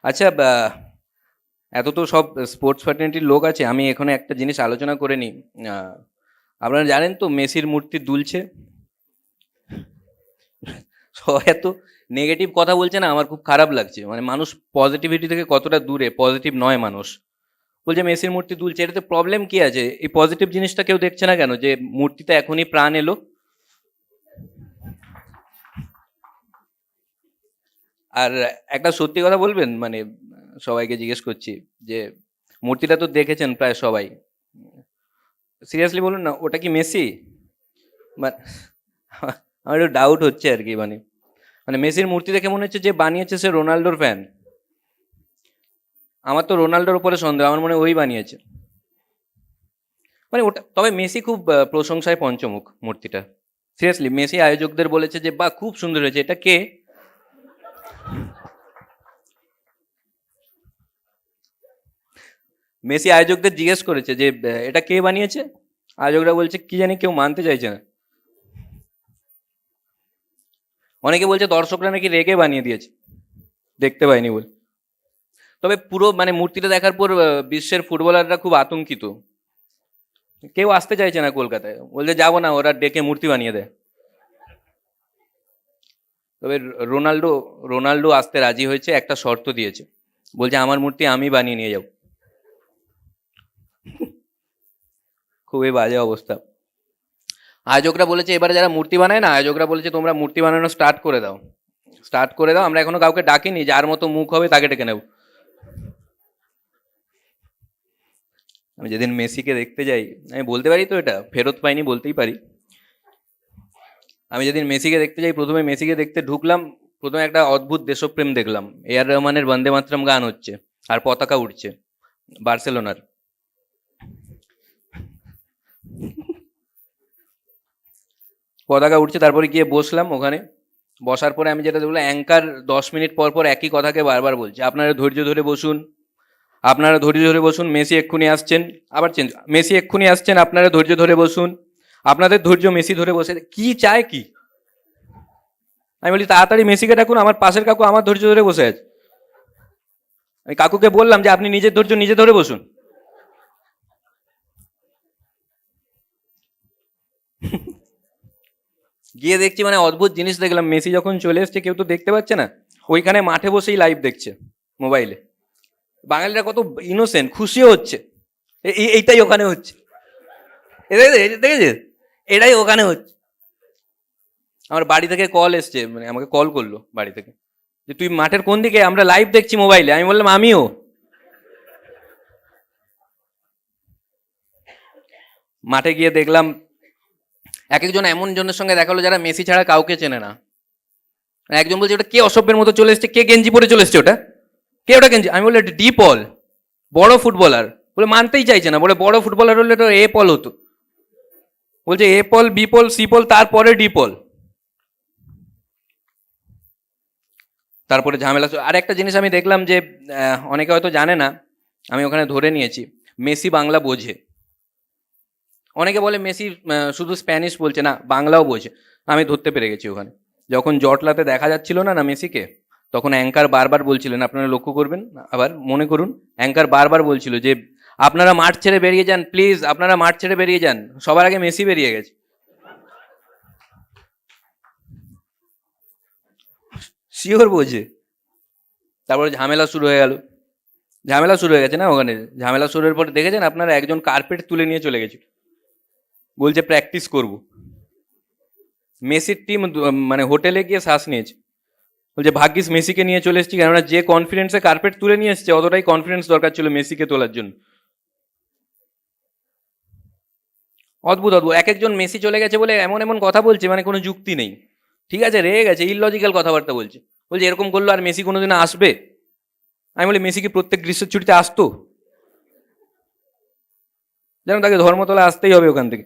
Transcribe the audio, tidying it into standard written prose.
আচ্ছা, এত তো সব স্পোর্টস ফ্র্যাটার্নিটির লোক আছে, আমি এখানে একটা জিনিস আলোচনা করে নিই। আহ, আপনারা জানেন তো মেসির মূর্তি দুলছে। সবাই এত নেগেটিভ কথা বলছে না, আমার খুব খারাপ লাগছে। মানে মানুষ পজিটিভিটি থেকে কতটা দূরে, পজিটিভ নয় মানুষ। বলছে মেসির মূর্তি দুলছে, এটাতে প্রবলেম কি আছে? এই পজিটিভ জিনিসটা কেউ দেখছে না কেন, যে মূর্তিতে এখনই প্রাণ এলো। আর একটা সত্যি কথা বলবেন, মানে সবাইকে জিজ্ঞেস করছি যে মূর্তিটা তো দেখেছেন প্রায় সবাই, সিরিয়াসলি বলুন না, ওটা কি মেসি? মানে আমার একটু ডাউট হচ্ছে আর কি। মানে মানে মেসির মূর্তি দেখে মনে হচ্ছে যে বানিয়েছে সে রোনাল্ডোর ফ্যান। আমার তো রোনাল্ডোর উপরে সন্দেহ, আমার মনে হয় ওই বানিয়েছে। মানে ওটা, তবে মেসি খুব প্রশংসায় পঞ্চমুখ মূর্তিটা। সিরিয়াসলি মেসি আয়োজকদের বলেছে যে বাহ খুব সুন্দর হয়েছে, এটা কে? মেসি আয়োজকদের জিজ্ঞেস করেছে যে এটা কে বানিয়েছে। আয়োজকরা বলছে কি জানি, কেউ মানতে চাইছে না। অনেকে বলছে দর্শকরা নাকি রেগে বানিয়ে দিয়েছে, দেখতে পায়নি বলে। তবে পুরো মানে মূর্তিটা দেখার পর বিশ্বের ফুটবলাররা খুব আতঙ্কিত। কেউ আসতে চাইছে না কলকাতায়, বলছে যাবো না, ওরা ডেকে মূর্তি বানিয়ে দেয়। তবে রোনাল্ডো রোনাল্ডো আসতে রাজি হয়েছে, একটা শর্ত দিয়েছে। বলছে আমার মূর্তি আমি বানিয়ে নিয়ে যাব। খুবই বাজে অবস্থা। আয়োজকরা বলেছে এবারে যারা মূর্তি বানায় না, আয়োজকরা বলেছে তোমরা মূর্তি বানানো স্টার্ট করে দাও, স্টার্ট করে দাও, আমরা এখনো কাউকে ডাকিনি, যার মতো মুখ হবে তাকে ডেকে নেব। আমি যেদিন মেসিকে দেখতে যাই, আমি বলতে পারি তো, এটা ফেরত পাইনি বলতেই পারি। আমি যেদিন মেসিকে দেখতে যাই, প্রথমে মেসিকে দেখতে ঢুকলাম, প্রথমে একটা অদ্ভুত দেশপ্রেম দেখলাম। এ আর রহমানের বন্দে মাতরম গান হচ্ছে, আর পতাকা উঠছে বার্সেলোনার। পতাকা উঠছে, তারপরে গিয়ে বসলাম ওখানে। বসার পরে আমি যেটা দেখলাম, অ্যাঙ্কার 10 মিনিট পর পর একই কথাকে বারবার বলছে, আপনারা ধৈর্য ধরে বসুন, আপনারা ধৈর্য ধরে বসুন, মেসি এক্ষুনি আসছেন। আবার চেঞ্জ, মেসি এক্ষুনি আসছেন, আপনারা ধৈর্য ধরে বসুন, আপনাদের ধৈর্য মেসি ধরে বসে। কি চায় কি? আমি বলি তাড়াতাড়ি মেসিকে ডাকুন, আমার পাশের কাকু আমার ধৈর্য ধরে বসে আছে। আমি কাকুকে বললাম যে আপনি নিজের ধৈর্য নিজে ধরে বসুন। গিয়ে দেখছি মানে অদ্ভুত জিনিস দেখলাম, মেসি যখন চলে এসছে কেউ তো দেখতে পাচ্ছে না, ওইখানে মাঠে বসেই লাইভ দেখছে মোবাইলে। বাঙালিরা কত ইনোসেন্ট, খুশিও হচ্ছে। এইটাই ওখানে হচ্ছে। দেখেছিস? এটাই ওখানে হচ্ছে। আমার বাড়ি থেকে কল এসছে, মানে আমাকে কল করলো বাড়ি থেকে, যে তুই মাঠের কোন দিকে, আমরা লাইভ দেখছি মোবাইলে। আমি বললাম আমিও। মাঠে গিয়ে দেখলাম এক একজন এমন জনের সঙ্গে দেখা হলো যারা মেসি ছাড়া কাউকে চেনে না। একজন বলছে ওটা কে অসভ্যের মতো চলে এসছে, কে গেঞ্জি পরে চলে এসছে, ওটা কে, ওটা গেঞ্জি? আমি বললাম ডি পল, বড় ফুটবলার। বলে মানতেই চাইছে না, বলে বড় ফুটবলার হলে তো এ পল হতো। বলছে এ পল, বি পল, সি পল, তারপরে ডি পল। তারপরে ঝামেলা। আর একটা জিনিস আমি দেখলাম যে অনেকে হয়তো জানে না, আমি ওখানে ধরে নিয়েছি, মেসি বাংলা বোঝে। অনেকে বলে মেসি শুধু স্প্যানিশ বলছে, না বাংলাও বোঝে। আমি ধরতে পেরে গেছি ওখানে। যখন জটলাতে দেখা যাচ্ছিল না না মেসিকে, তখন অ্যাঙ্কার বারবার বলছিলেন, আপনারা লক্ষ্য করবেন, আবার মনে করুন, অ্যাঙ্কার বারবার বলছিল যে আপনারা মাঠ ছেড়ে বেরিয়ে যান প্লিজ, আপনারা মাঠ ছেড়ে বেরিয়ে যান। সবার আগে মেসি বেরিয়ে গেছে। শিওর বোঝে। তারপরে ঝামেলা শুরু হয়ে গেল। ঝামেলা শুরু হয়ে গেছে না ওখানে। ঝামেলা শুরু হওয়ার পরে দেখেছেন আপনারা, একজন কার্পেট তুলে নিয়ে চলে গেছে, বলছে প্র্যাকটিস করব। মেসির টিম মানে হোটেলে গিয়ে শ্বাস নিয়েছে। বলছে ভাগ্যিস মেসিকে নিয়ে চলে এসেছি, কেননা যে কনফিডেন্সে কার্পেট তুলে নিয়ে এসছে, অতটাই কনফিডেন্স দরকার ছিল মেসিকে তোলার জন্য। অদ্ভুত অদ্ভুত এক একজন, মেসি চলে গেছে বলে এমন এমন কথা বলছে, মানে কোনো যুক্তি নেই। ঠিক আছে রেগে গেছে, ইললজিক্যাল কথাবার্তা বলছে। বলছে এরকম করলো আর মেসি কোনোদিন আসবে? আমি বলি মেসি কি প্রত্যেক গ্রীষ্মের ছুটিতে আসতো? যেন তাকে ধর্মতলা আসতেই হবে ওখান থেকে।